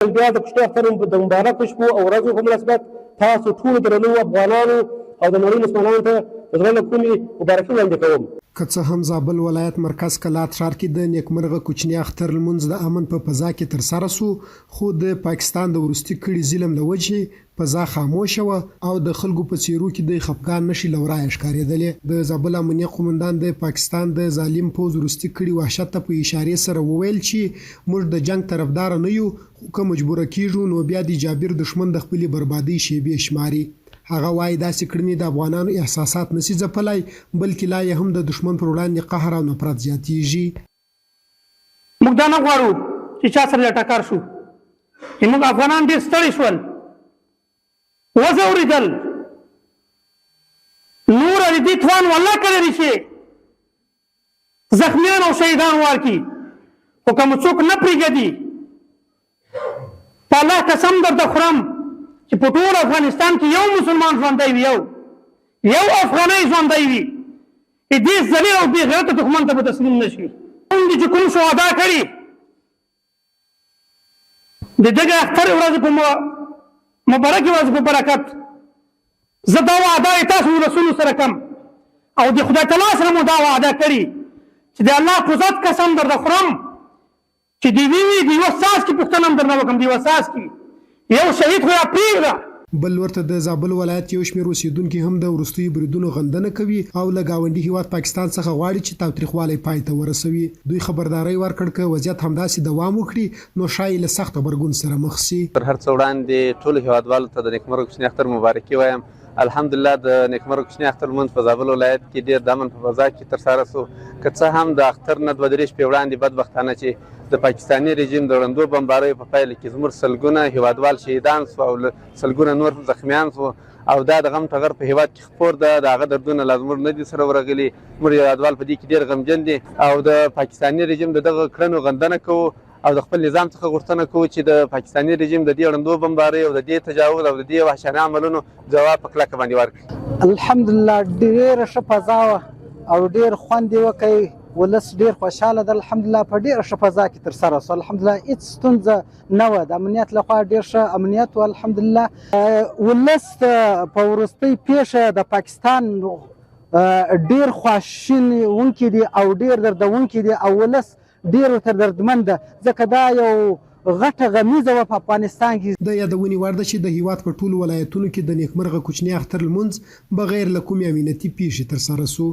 بیا د کوچني اختر د مبارک شپو او ورځو په مناسبت تاسو ټولو درنو افغانانو او د نړۍ مسلمانانو ته د زړه له کومې مبارکي وړاندې کوم. که څه هم زابل ولایت مرکز کلات ښار کې د نیکمرغه کوچني اختر لمونځ د امن په فضا کې ترسره سو، خو د پاکستان د وروستي کړي ظلم له وجې فضا خاموشه وه او د خلکو په څیرو کې د خفګان نښې له ورایه ښکارېدلې. د زابل امنیه قومندان د پاکستان د ظالم پوځ وروستي کړي وحشت ته په اشارې سره وویل چې موږ د جنگ طرفدار نه یو، خو که مجبوره کیږو نو بیا د جابر دښمن د خپلې بربادۍ شیبې شماري. هغه وایي داسې کړنې د افغانانو احساسات نشي ځپلی، بلکې لا یې هم د دښمن پر وړاندې قهر او نفرت زیاتیږي. موږ دا نه غواړو چې چا سره ټکر شو، چې موږ افغانان ډېر ستړي شول، وځورېدل، نور د دې توان والله کړی چې زخمیان او شهیدان ورکړي، خو که مو څوک نه پرېږدي په الله قسم درته خورم چې په ټول افغانستان کې یو مسلمان ژوندی وي، یو افغانی ژوندی وي، دې ذلیل او بې غیرته دښمن ته به تسلیم نه شي. موږ چې کوم شهدا کړي د دغه اختر ورځې په مبارکې ورځې په برکت زه دا وعده تاسو رسولو سره کوم او د خدای تعالی سره مو دا وعده کړي چې د الله په ذات قسم درته خورم چې د یوه څاڅکي پوښتنه هم درنه وکړم، د یوه څاڅکي یو شهید خو یا پرېږده. بل ورته د زابل ولایت یو شمېر اوسېدونکي هم د وروستیو بریدونو غندنه کوي او له ګاونډي هیواد پاکستان څخه غواړي چې تاوتریخوالی پای ته ورسوي. دوی خبرداری ورکړ که وضعیت همداسې دوام وکړي نو ښایي له سخت غبرګون سره مخ شي. تر هر څه وړاندې ټولو هیوادوالو ته د نیکمرغه کوچني اختر مبارکي وایم. الحمدلله د نیکمرغه کوچني اختر لمونځ په زابل ولایت کې ډېر د امن په فضا کې ترسره سو. که څه هم د اختر نه 2-3 شپې وړاندې بدبختانه چې د پاکستاني رژیم د ړندو بمباریو په پایله کې زموږ سلګونه هیوادوال شهیدان سو او سلګونه نور زخمیان سو او دا د غم ټغر په هیواد کې خپور ده. د هغه دردونه لا زموږ نه دي سره ورغلي. زموږ هیوادوال په دې کې ډېر غمجن دي او د پاکستاني رژیم د دغه کړنو غندنه کوو او د خپل نظام څخه غوښتنه کوو چې د پاکستاني رژیم د دې ړندو بمباریو او د دې تجاوز او د دې وحشیانه عملونو جواب په کلکه باندې ورکړي. الحمدلله ډېره ښه فضا وه او ډېر خوند یې وکړی، ولس ډېر خوشحاله ده. الحمدلله په ډېره ښه فضا کې ترسره سو. الحمدلله هېڅ ستونزه نه وه، د امنیت لخوا ډېر ښه امنیت و. الحمدلله ولس په وروستۍ پیښه د پاکستان ډېر خواشینونکي دي او ډېر دردونکي دي او ولس ډېر ورته دردمن ده، ځکه دا یو غټه غمیزه وه په افغانستان کې. د یادونې وړ ده چې د هیواد په ټولو ولایتونو کې د نیکمرغه کوچني اختر لمونځ بغیر له کومې امنیتي پیښې ترسره سو.